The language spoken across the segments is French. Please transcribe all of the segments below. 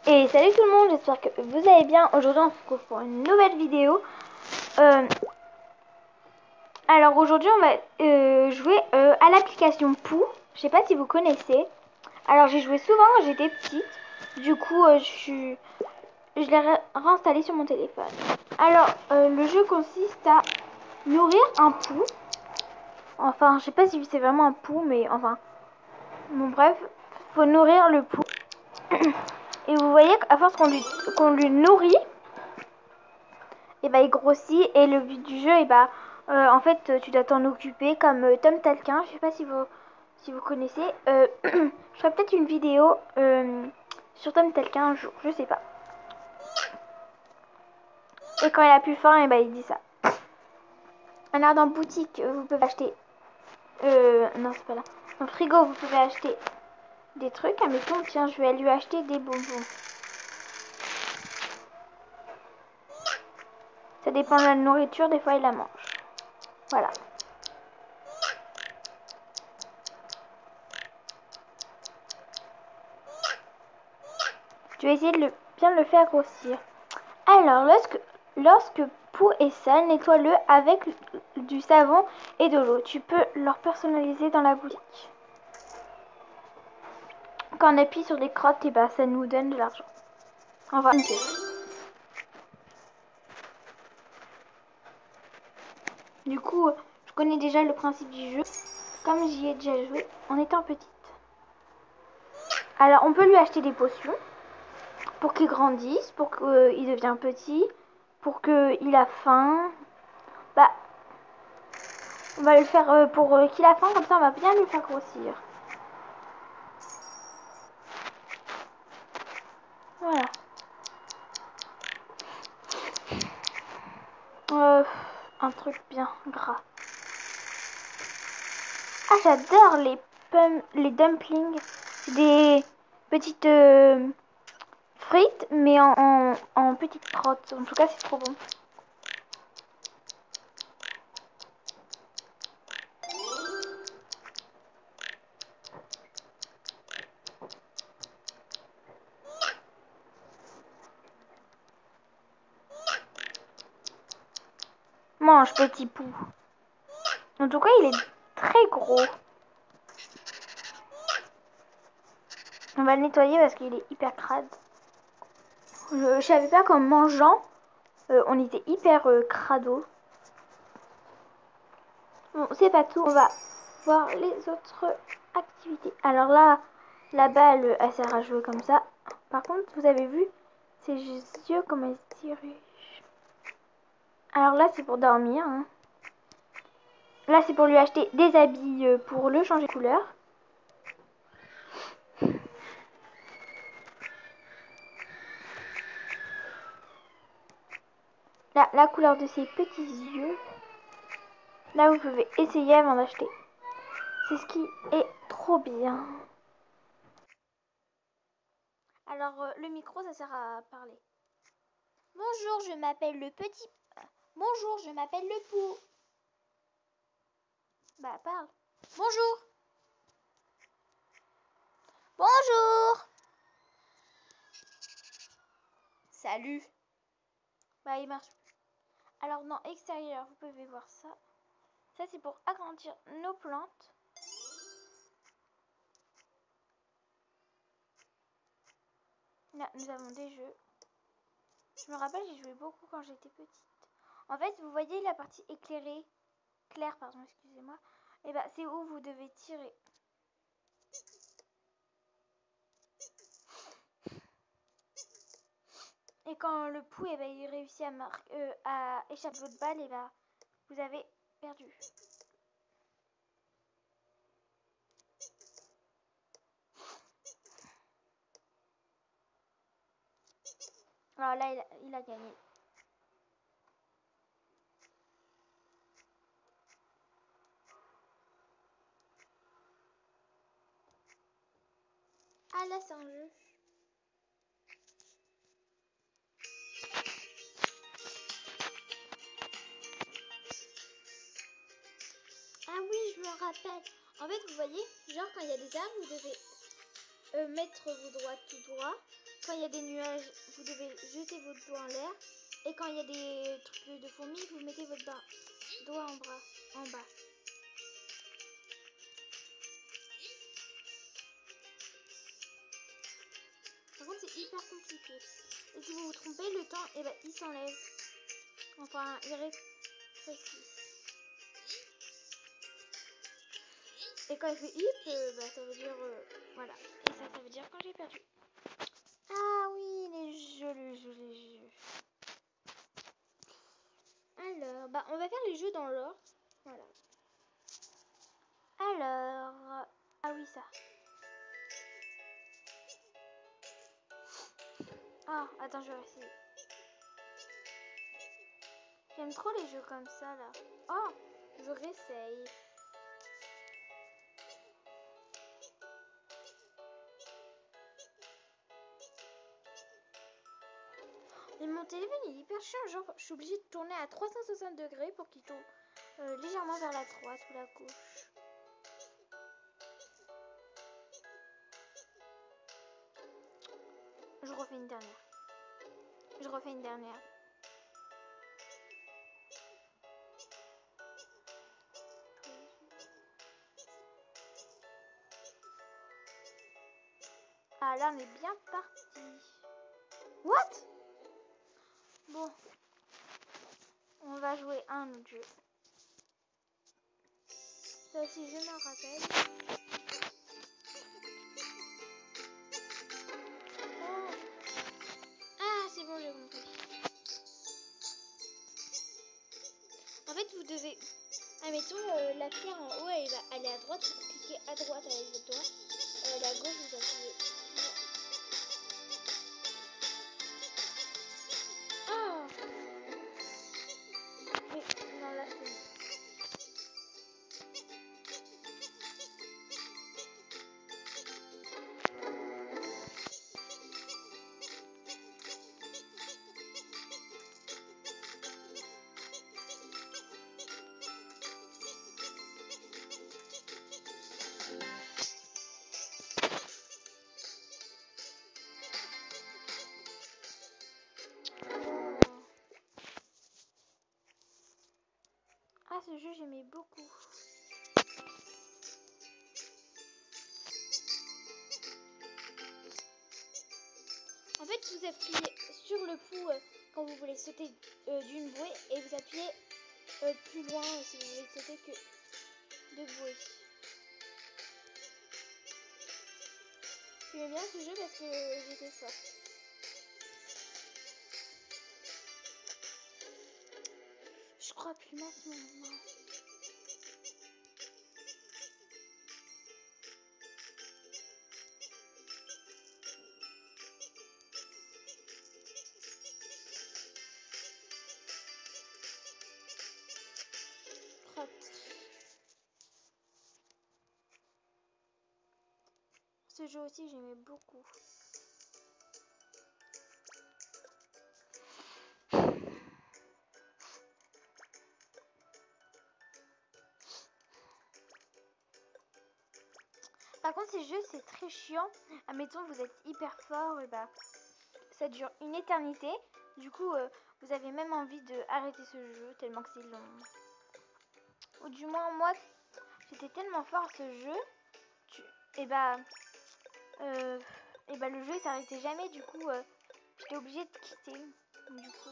Et salut tout le monde, j'espère que vous allez bien. Aujourd'hui on se retrouve pour une nouvelle vidéo. Alors aujourd'hui on va jouer à l'application Pou. Je sais pas si vous connaissez. Alors j'ai joué souvent quand j'étais petite. Du coup je l'ai réinstallé sur mon téléphone. Alors le jeu consiste à nourrir un pou. Enfin je sais pas si c'est vraiment un pou, mais enfin bon bref, faut nourrir le pou. Et vous voyez qu'à force qu'on lui nourrit, et bah il grossit, et le but du jeu, et bah en fait tu dois t'en occuper comme Tom Talquin. Je sais pas si vous connaissez. Je ferai peut-être une vidéo sur Tom Talquin un jour, je sais pas. Et quand il a plus faim, et bah il dit ça. Alors dans boutique vous pouvez acheter non c'est pas là, dans le frigo vous pouvez acheter des trucs. Admettons, tiens, je vais lui acheter des bonbons. Ça dépend de la nourriture, des fois il la mange. Voilà. Je vais essayer de bien le faire grossir. Alors, lorsque Pou est sale, nettoie-le avec du savon et de l'eau. Tu peux leur personnaliser dans la boutique. Quand on appuie sur les crottes, et bah, ça nous donne de l'argent. Enfin, une pièce. Du coup, je connais déjà le principe du jeu, comme j'y ai déjà joué en étant petite. Alors, on peut lui acheter des potions pour qu'il grandisse, pour qu'il devienne petit, pour qu'il a faim. Bah, on va le faire pour qu'il a faim, comme ça on va bien le faire grossir. Voilà. Un truc bien gras. Ah, j'adore les dumplings. Des petites frites, mais en petites crottes. En tout cas, c'est trop bon. Mange, petit pou. En tout cas, il est très gros. On va le nettoyer parce qu'il est hyper crade. Je savais pas qu'en mangeant, on était hyper crado. Bon, c'est pas tout. On va voir les autres activités. Alors là, la balle, elle sert à jouer comme ça. Par contre, vous avez vu ses yeux comme elles se dirigent. Alors là, c'est pour dormir. Hein. Là, c'est pour lui acheter des habits pour le changer de couleur. Là, la couleur de ses petits yeux. Là, vous pouvez essayer avant d'acheter. C'est ce qui est trop bien. Alors, le micro, ça sert à parler. Bonjour, je m'appelle le petit... Bonjour, je m'appelle le pou. Bah, parle. Bonjour. Bonjour. Salut. Bah, il marche. Alors, dans extérieur, vous pouvez voir ça. Ça, c'est pour agrandir nos plantes. Là, nous avons des jeux. Je me rappelle, j'ai joué beaucoup quand j'étais petite. En fait, vous voyez la partie éclairée, claire, pardon, excusez-moi. Et bah, c'est où vous devez tirer. Et quand le pou, eh ben, il réussit à échapper votre balle, et bah, vous avez perdu. Alors là, il a gagné. Ah là, c'est un jeu. Ah oui, je me rappelle. En fait, vous voyez, genre quand il y a des arbres, vous devez mettre vos doigts tout droit. Quand il y a des nuages, vous devez jeter votre doigt en l'air. Et quand il y a des trucs de fourmis, vous mettez votre doigt en bas. Par contre, c'est hyper compliqué. Et si vous vous trompez, le temps, eh ben, il s'enlève. Enfin, il rétrécit. Et quand il fait hip, bah, ça veut dire... voilà. Et ça veut dire quand j'ai perdu. Ah oui, les jeux. Alors, bah, on va faire les jeux dans l'ordre. Voilà. Alors... ah oui, ça. Ah, attends, je vais essayer. J'aime trop les jeux comme ça, là. Oh, je réessaye. Et mon téléphone est hyper chiant, genre je suis obligée de tourner à 360 degrés pour qu'il tourne légèrement vers la droite ou la gauche. Je refais une dernière. Ah là on est bien parti. What? Bon. On va jouer un autre jeu. Ça aussi je m'en rappelle. Oh. Ah c'est bon j'ai compris. En fait vous devez... admettons la pierre en haut elle va aller à droite. Vous cliquez à droite avec votre doigt. La gauche vous appuyez. Ah mais non là c'est bon. Ah, ce jeu, j'aimais beaucoup. En fait, vous appuyez sur le pouls quand vous voulez sauter d'une bouée et vous appuyez plus loin si vous voulez sauter que de bouée. J'aimais bien ce jeu parce que j'étais forte. Je crois plus maintenant. Non. Ce jeu aussi, j'aimais beaucoup. Par contre, ces jeux, c'est très chiant. Admettons, vous êtes hyper fort, et bah, ça dure une éternité. Du coup, vous avez même envie d'arrêter ce jeu tellement que c'est long. Ou du moins, moi, j'étais tellement fort à ce jeu. Et bah, le jeu, il s'arrêtait jamais. Du coup, j'étais obligée de quitter. Du coup...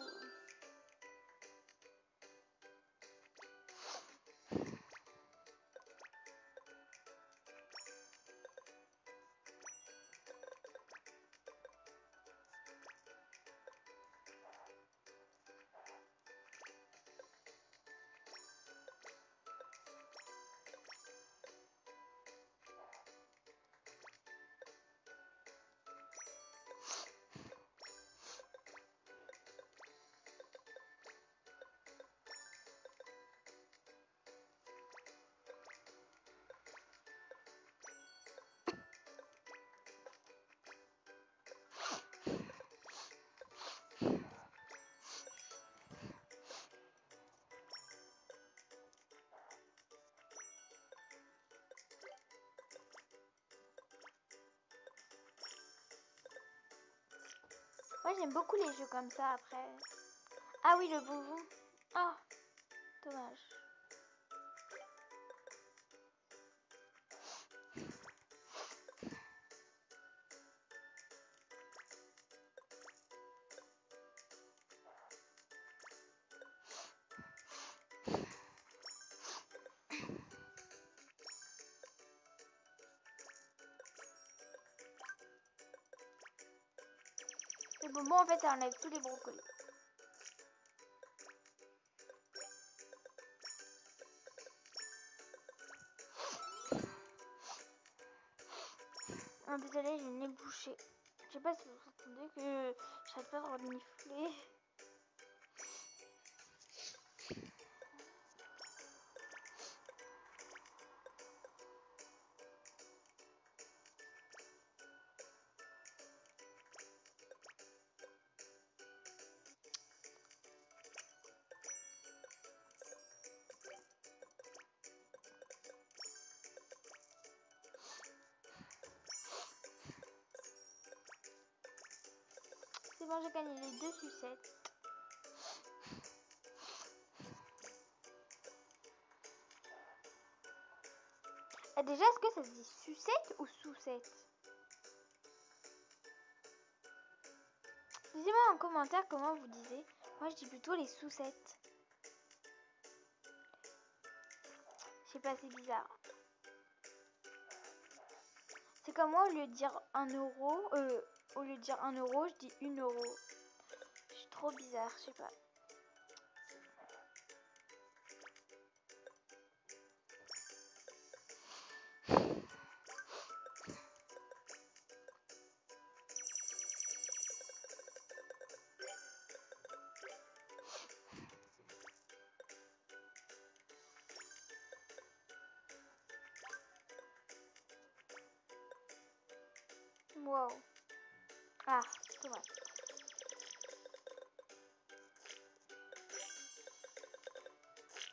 Moi j'aime beaucoup les jeux comme ça après. Ah oui, le bonbon. Ah, dommage. Le bonbon en fait ça enlève tous les brocolis. Oh, désolée, j'ai le nez bouché. Je sais pas si vous entendez que j'arrête pas de renifler. C'est bon, j'ai gagné les 2 sucettes. Ah, déjà, est-ce que ça se dit sucette ou sous-cette? Dites-moi en commentaire comment vous disiez. Moi, je dis plutôt les sous-settes. Je sais pas, c'est bizarre. C'est comme moi, au lieu de dire 1 euro, au lieu de dire 1 euro, je dis 1 euro. Je suis trop bizarre, je sais pas. Wow. Ah, c'est vrai.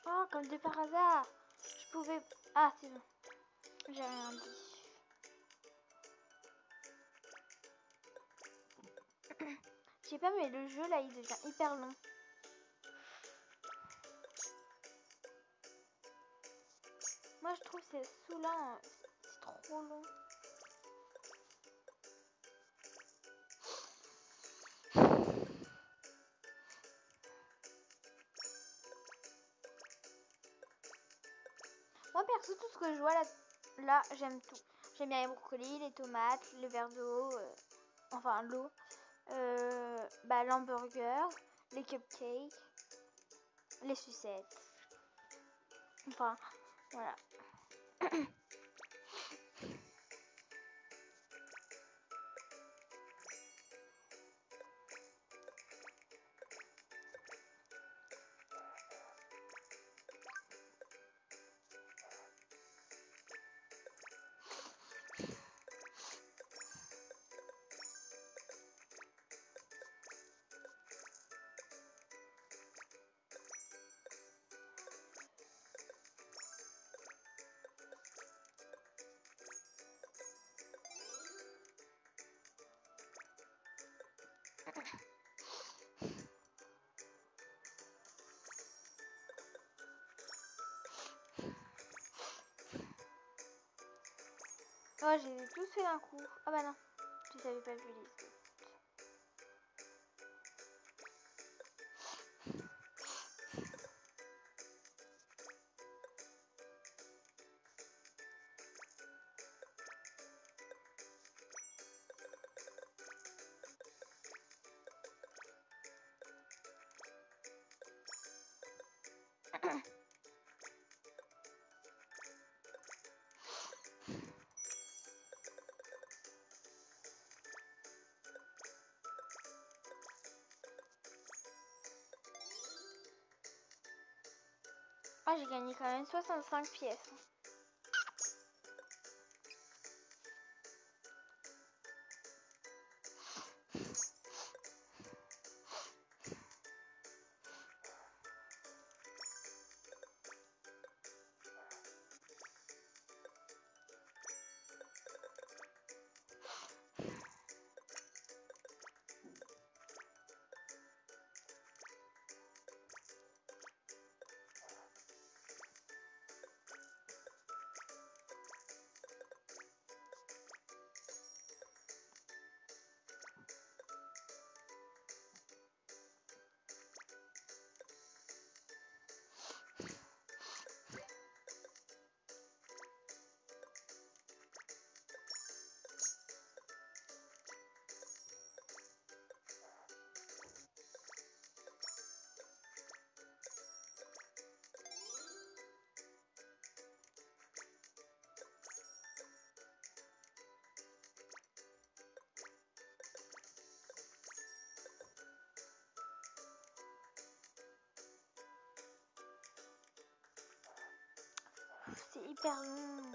Oh, comme de par hasard. Je pouvais... Ah, c'est bon. J'ai rien dit. Je sais pas, mais le jeu, là, il devient hyper long. Moi, je trouve que c'est saoulant. C'est trop long. Moi, perso, tout ce que je vois là j'aime tout. J'aime bien les brocolis, les tomates, le verre d'eau, enfin l'eau, l'hamburger, les cupcakes, les sucettes. Enfin, voilà. Oh, j'ai tous fait d'un coup. Ah bah non, je savais pas vu les. Ah, j'ai gagné quand même 65 pièces. C'est hyper long.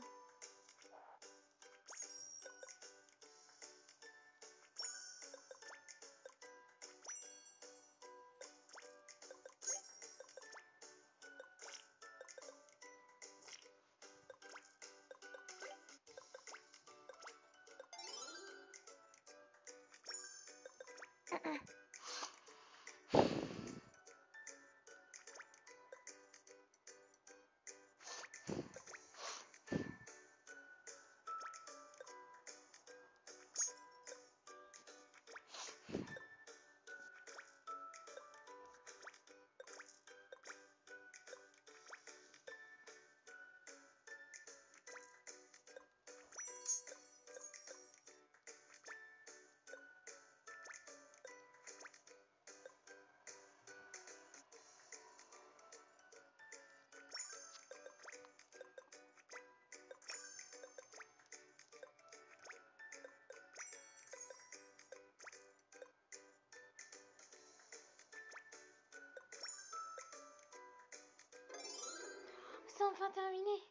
C'est enfin terminé.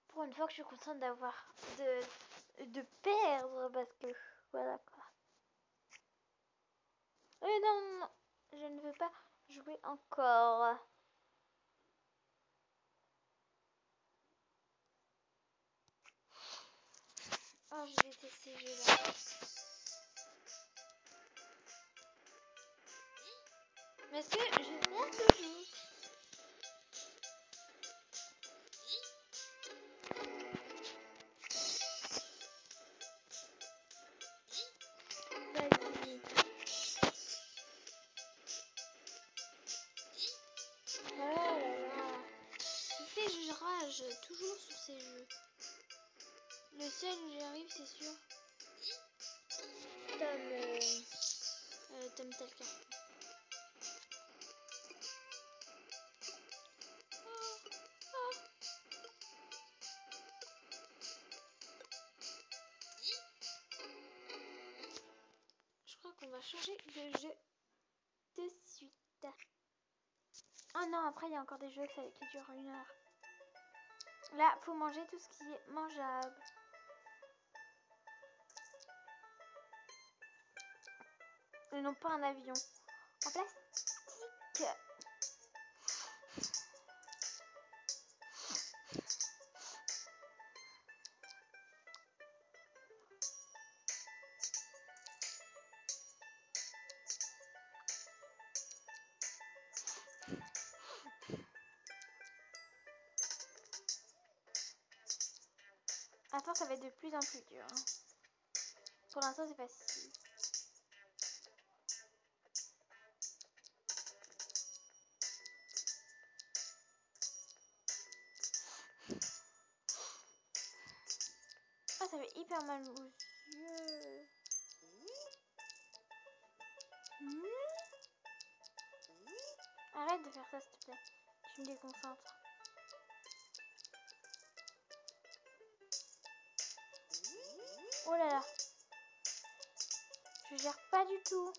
Pour une fois que je suis contente de perdre parce que voilà quoi. Non, non, non, je ne veux pas jouer encore. Oh, je déteste ces jeux-là. Mais est-ce que je perds toujours? Vas-y. Oh là là. Je rage toujours sur ces jeux. Le seul où j'arrive, c'est sûr. Tom Talca. Je crois qu'on va changer de jeu de suite. Oh non, après il y a encore des jeux qui durent 1 heure. Là, faut manger tout ce qui est mangeable. Et non pas un avion. En plastique. Attends, ça va être de plus en plus dur. Hein. Pour l'instant, c'est facile. Ah, ça fait hyper mal aux yeux. Arrête de faire ça, s'il te plaît. Tu me déconcentres. Oh là là. Je gère pas du tout.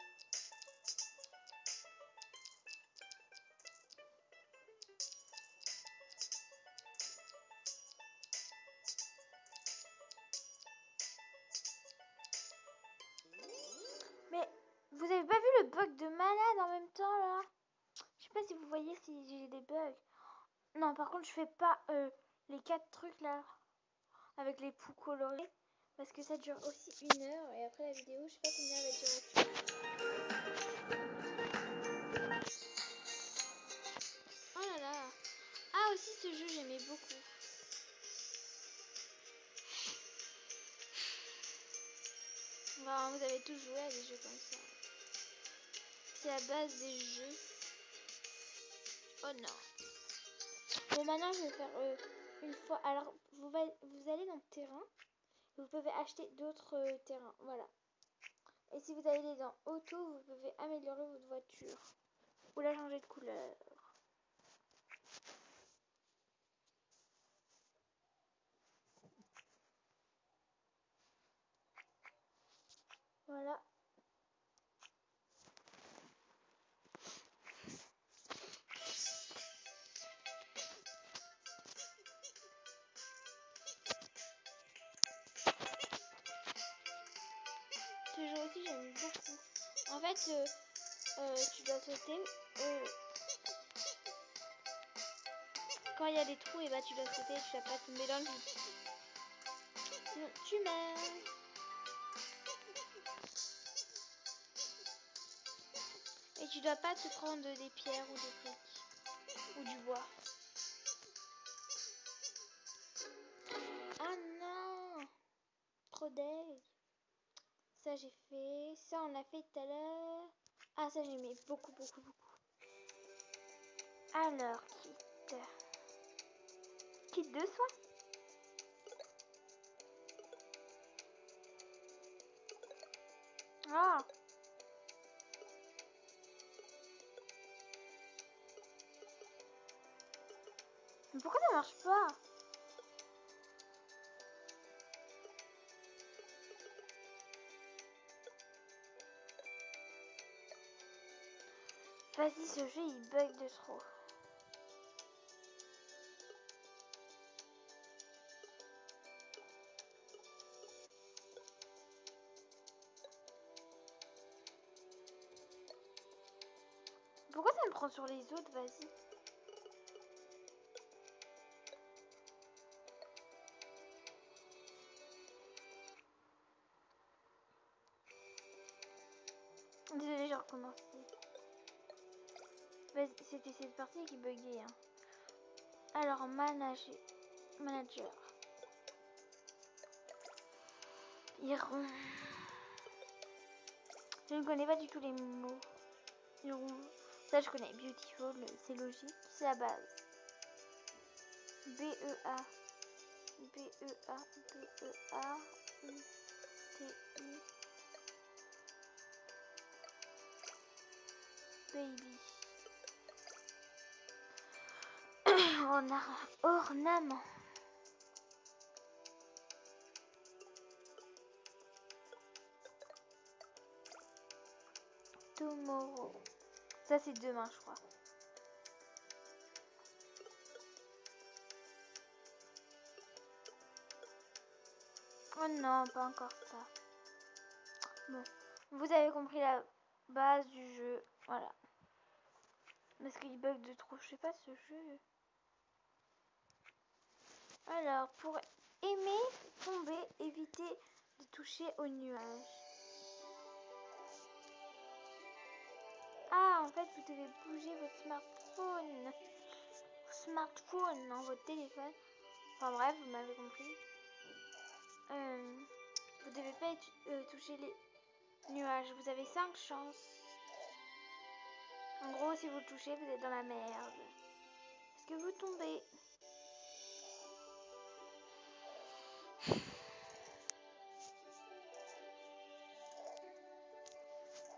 Mais vous avez pas vu le bug de malade en même temps là? Je sais pas si vous voyez si j'ai des bugs. Non, par contre, je fais pas les 4 trucs là avec les poux colorés parce que ça dure aussi 1 heure et après la vidéo, je sais pas combien elle va durer. Oh là là. Ah, aussi ce jeu, j'aimais beaucoup. Enfin, vous avez tous joué à des jeux comme ça. C'est la base des jeux. Oh non. Bon, maintenant, je vais faire une fois. Alors, vous allez dans le terrain. Vous pouvez acheter d'autres terrains. Voilà. Et si vous allez dans auto, vous pouvez améliorer votre voiture. Ou la changer de couleur. Voilà. j'aime beaucoup. En fait, tu dois sauter. Quand il y a des trous, et bah tu dois sauter, tu dois pas tomber dans le vide. Sinon, tu meurs. Et tu dois pas te prendre des pierres ou des briques. Ou du bois. Ah non! Trop deg. Ça j'ai fait. Ça on l'a fait tout à l'heure. Ah ça j'aimais beaucoup, beaucoup, beaucoup. Alors, kit. Kit de soins. Ah! Mais pourquoi ça marche pas? Vas-y, ce jeu il bug de trop. Pourquoi ça me prend sur les autres? Vas-y. Désolée, j'ai recommencé. C'était cette partie qui buguait. Hein. Alors, manager. Iron. Je ne connais pas du tout les mots. Iron. Ça, je connais. Beautiful, c'est logique. C'est la base. B-E-A. B-E-A. B-E-A. U-T-I. Baby. Ornament. Tomorrow. Ça, c'est demain, je crois. Oh non, pas encore ça. Bon, vous avez compris la base du jeu. Voilà. Parce qu'il bug de trop, je sais pas ce jeu. Alors, pour aimer tomber, évitez de toucher aux nuages. Ah, en fait, vous devez bouger votre smartphone. Non, votre téléphone. Enfin bref, vous m'avez compris. Vous devez pas toucher les nuages. Vous avez 5 chances. En gros, si vous le touchez, vous êtes dans la merde. Est-ce que vous tombez?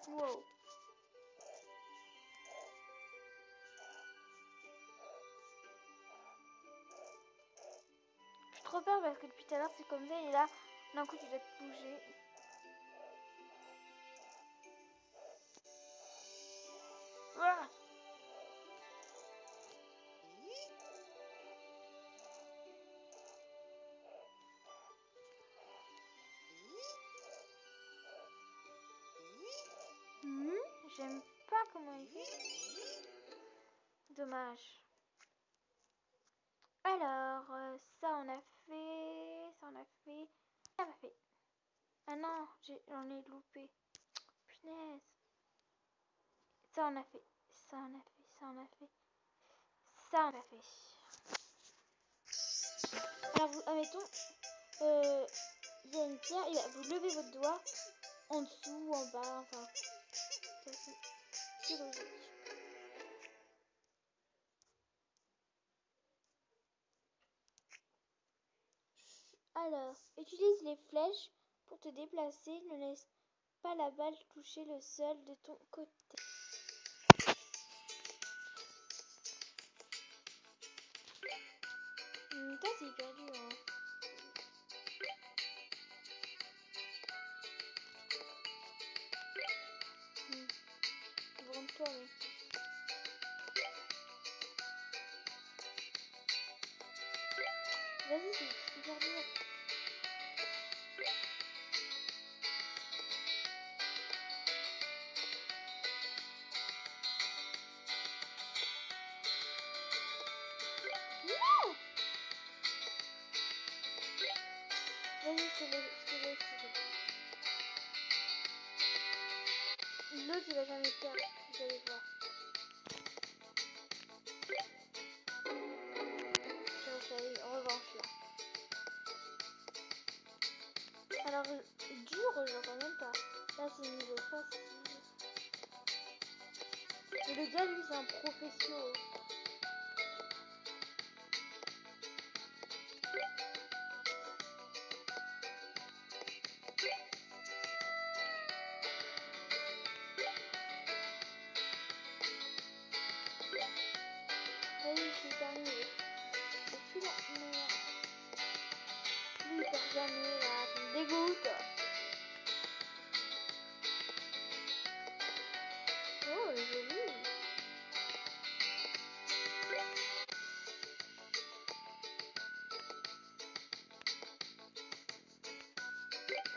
Wow. J'ai trop peur parce que depuis tout à l'heure c'est comme ça et là, d'un coup tu dois te bouger. Voilà. J'aime pas comment il fait. Dommage. Alors, ça on a fait. Ça on a fait. Ça on a fait. Ah non, j'en ai loupé. Punaise. Ça on a fait. Ça on a fait. Ça on a fait. Ça on a fait. Alors, vous, admettons, il y a une pierre, et vous levez votre doigt en dessous ou en bas, enfin, c'est logique. Alors, utilise les flèches pour te déplacer, ne laisse pas la balle toucher le sol de ton côté. Toi, c'est hyper dur, hein. Vends-toi, mec. Vas-y, c'est hyper dur. je te laisse. L'autre, il va jamais perdre, vous allez voir. J'essaye, revanche là. Alors, dur, j'entends même pas. Là, c'est niveau facile. Et le gars, lui, c'est un professionnel. Oui, c'est terminé. Et puis là, merde. Lui, il perd jamais, là. Ça me dégoûte. Oh, joli.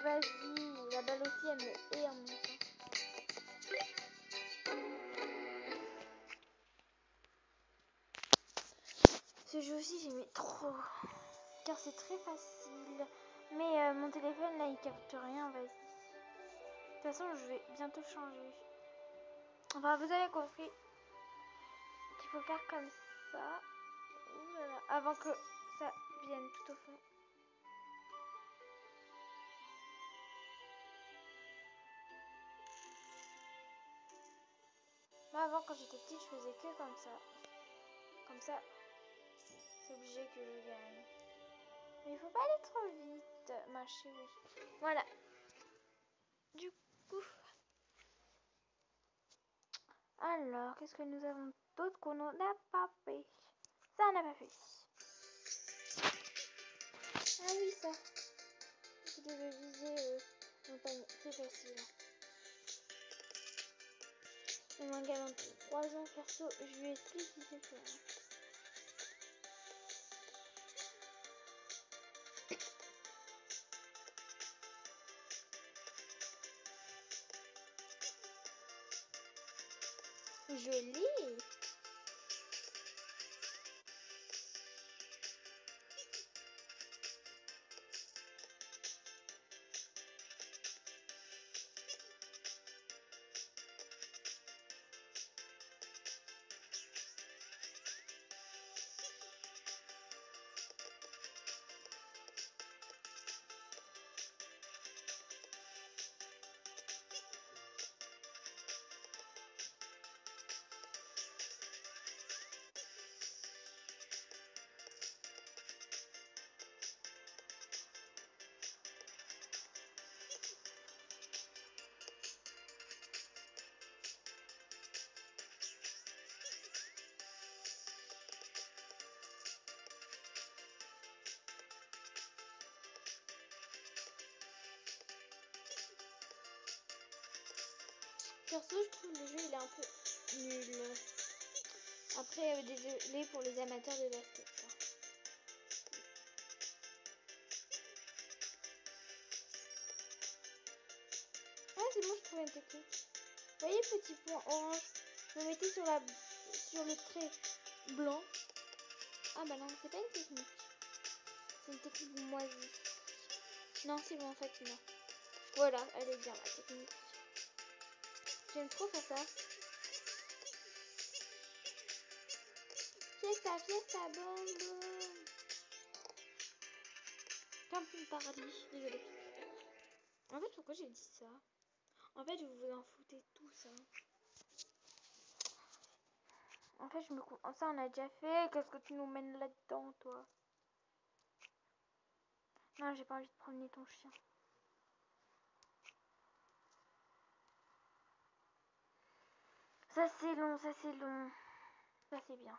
Vas-y, la balle aussi, elle me hait en même temps. Ce jeu aussi, j'aimais trop. Car c'est très facile. Mais mon téléphone, là, il capte rien, vas-y. De toute façon, je vais bientôt changer. Enfin, vous avez compris qu'il faut faire comme ça. Ouh là là, avant que ça vienne tout au fond. Moi, avant, quand j'étais petite, je faisais que comme ça. Comme ça, c'est obligé que je gagne. Mais il faut pas aller trop vite, ma chérie. Voilà. Du coup... Alors, qu'est-ce que nous avons d'autre qu'on n'a pas fait? Ça, on n'a pas fait. Ah oui, ça. Je devais viser montagne. C'est facile. Et mon gamin de 3 ans, perso, je lui explique si c'est faire. Joli. Perso, je trouve le jeu il est un peu nul. Après, désolé pour les amateurs de basket. Ah, c'est bon, je trouve une technique. Vous voyez, petit point orange, vous mettez sur le trait blanc. Ah bah non, c'est pas une technique. C'est une technique moisie. Non, c'est bon, en fait, non. Voilà, elle est bien, la technique. J'aime trop faire ça. Fiesta, fiesta, boum, boum. Camping paradis, désolé. En fait, pourquoi j'ai dit ça? En fait, vous vous en foutez tout ça. En fait, ça, on a déjà fait. Qu'est-ce que tu nous mènes là-dedans, toi? Non, j'ai pas envie de promener ton chien. Ça, c'est long, ça, c'est long. Ça, c'est bien.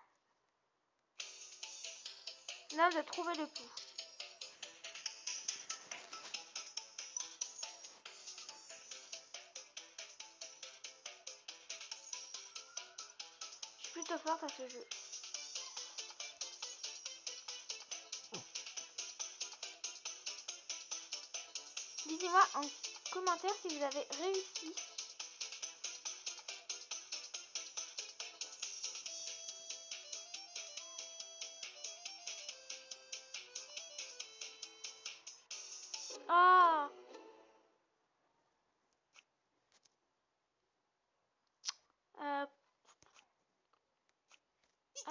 Là, on doit trouver le pouls. Je suis plutôt forte à ce jeu. Dites-moi en commentaire si vous avez réussi. Oh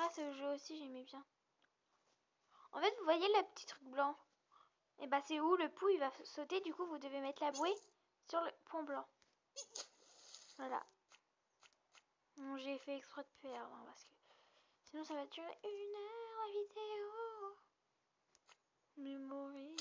Ah, ce jeu aussi, j'aimais bien. En fait, vous voyez le petit truc blanc? Et bah, c'est où le pou il va sauter. Du coup, vous devez mettre la bouée sur le point blanc. Voilà. Bon, j'ai fait exprès de perdre hein, parce que sinon ça va durer 1 heure la vidéo. Memory.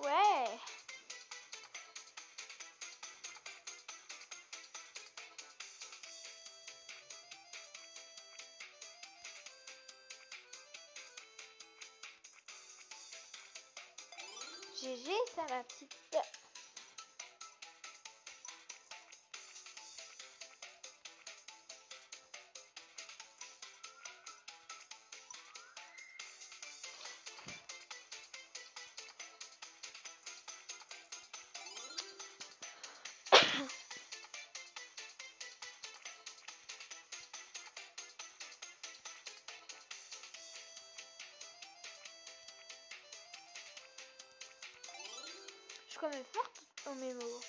Ouais. GG, ça ma petite. Je suis quand même forte au mémo.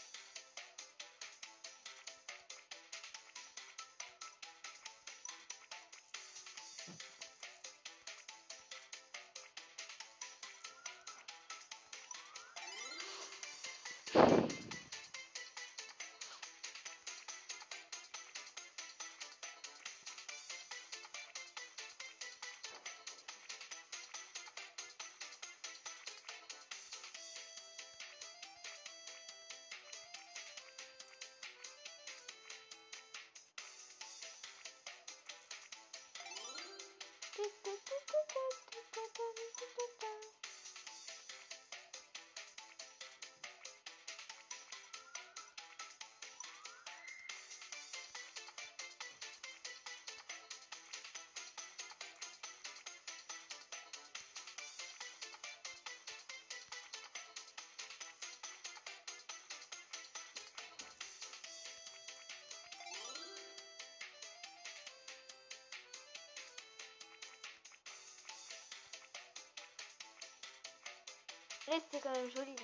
Là, c'était quand même joli. Là.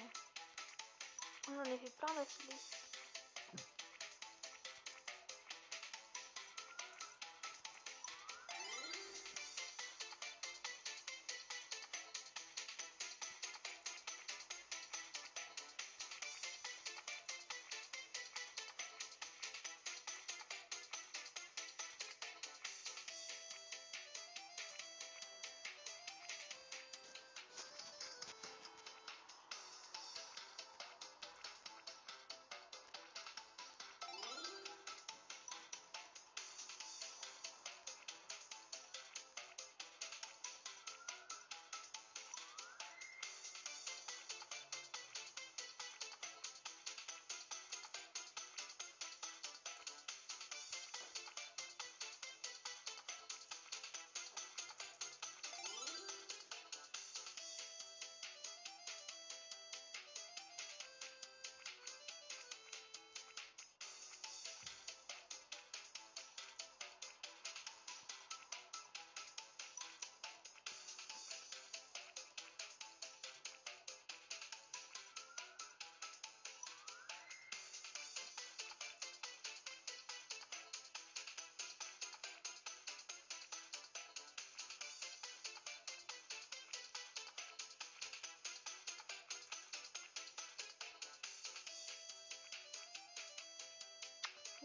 On en a fait plein d'affilée.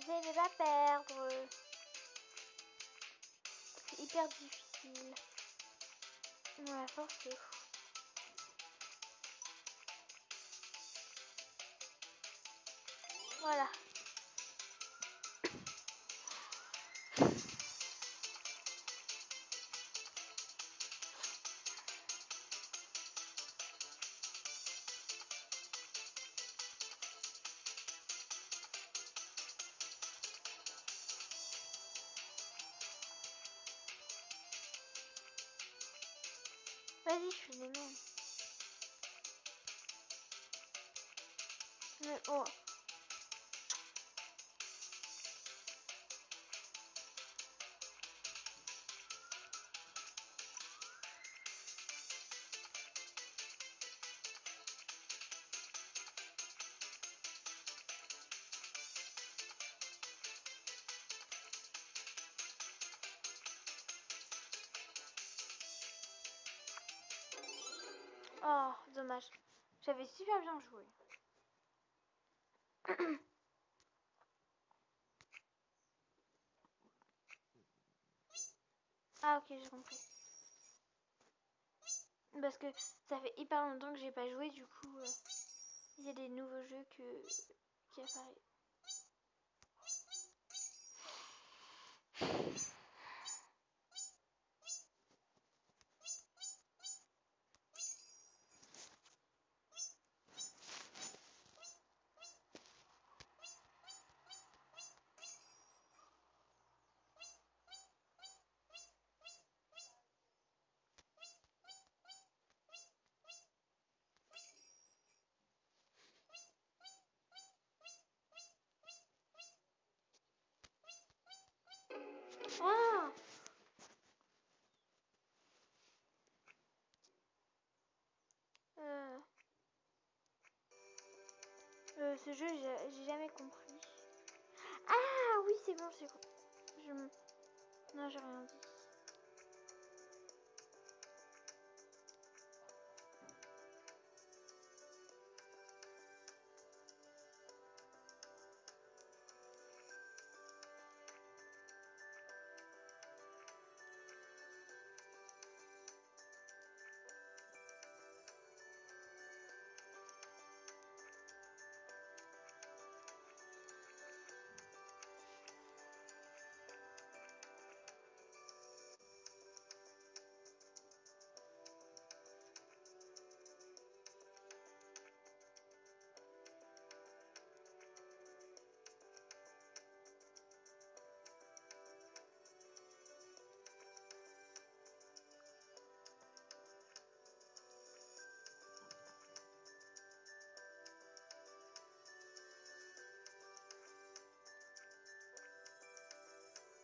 J'essaie de pas perdre. C'est hyper difficile. Ouais, force c'est fou. Voilà. Vas-y, je fais les mêmes. Mais oh. Oh, dommage. J'avais super bien joué. Ah ok, j'ai compris. Parce que ça fait hyper longtemps que j'ai pas joué, du coup, il y a des nouveaux jeux qui apparaissent. Ah ce jeu, j'ai jamais compris. Ah oui, c'est bon, c'est bon. Non, j'ai rien dit.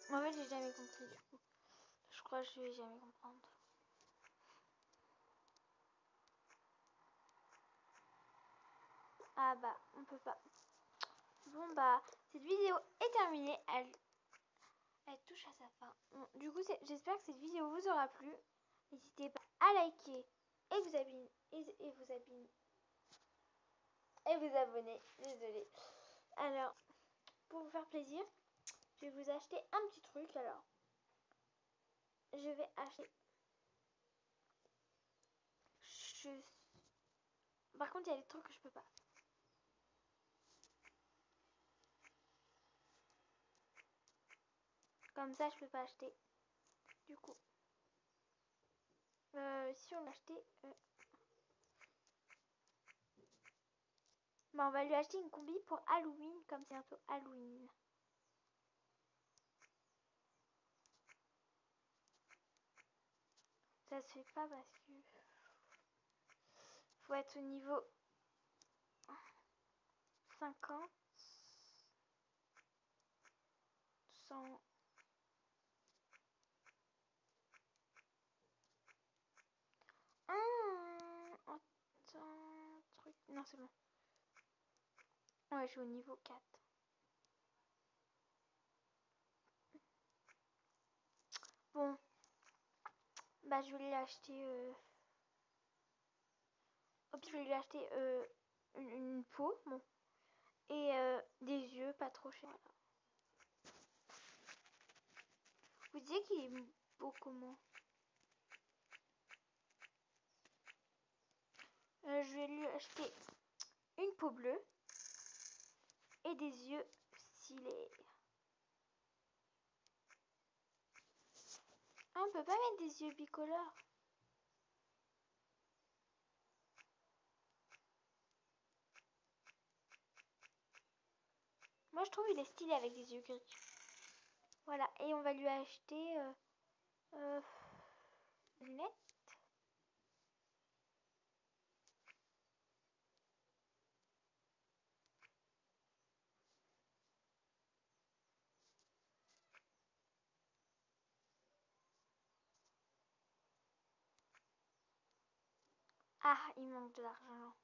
En fait, j'ai jamais compris du coup. Je crois que je vais jamais comprendre. Ah bah, on peut pas. Bon bah, cette vidéo est terminée. Elle touche à sa fin. Bon, du coup, j'espère que cette vidéo vous aura plu. N'hésitez pas à liker et vous abonner. Et vous abonner. Désolée. Alors, pour vous faire plaisir, je vais vous acheter un petit truc. Alors, je vais acheter. Par contre, il y a des trucs que je peux pas. Comme ça, je peux pas acheter. Du coup, si on l'achetait, bah, on va lui acheter une combi pour Halloween, comme c'est bientôt Halloween. Ça se fait pas parce que faut être au niveau 50, 100. Attends, truc. Non, c'est bon. Ouais, je suis au niveau 4. Bon, bah je vais lui acheter. Je vais lui acheter une peau, bon, et des yeux pas trop chers. Voilà. Vous disiez qu'il est beau comment? Je vais lui acheter une peau bleue et des yeux stylés. Ah, on peut pas mettre des yeux bicolores. Moi, je trouve il est stylé avec des yeux gris. Voilà, et on va lui acheter des lunettes. Ah, il manque de l'argent.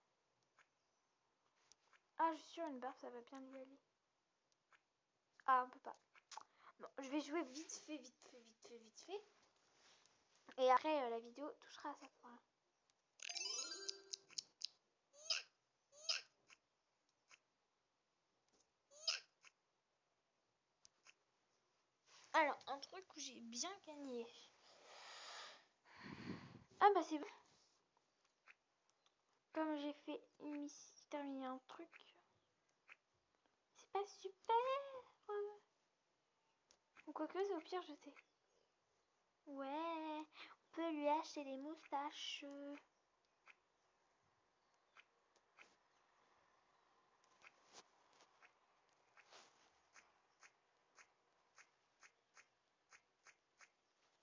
Ah, je suis sûre, une barbe, ça va bien lui aller. Ah, on peut pas. Bon, je vais jouer vite fait. Et après, la vidéo touchera à sa fin. truc où j'ai bien gagné. Ah bah c'est bon. Comme j'ai fait une mission, j'ai terminé un truc. C'est pas super. Ou quoique, c'est au pire, je sais. Ouais, on peut lui acheter des moustaches.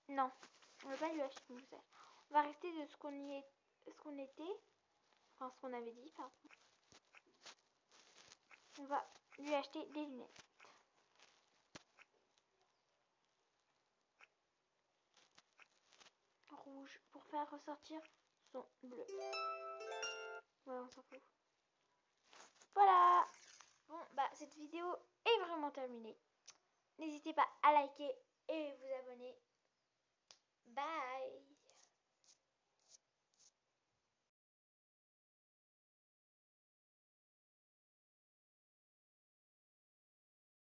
Non, on ne va pas lui acheter des moustaches. On va rester de ce qu'on était. Enfin, ce qu'on avait dit, pardon. On va lui acheter des lunettes. Rouge pour faire ressortir son bleu. Ouais, on s'en fout. Voilà. Bon, bah cette vidéo est vraiment terminée. N'hésitez pas à liker et vous abonner. Bye.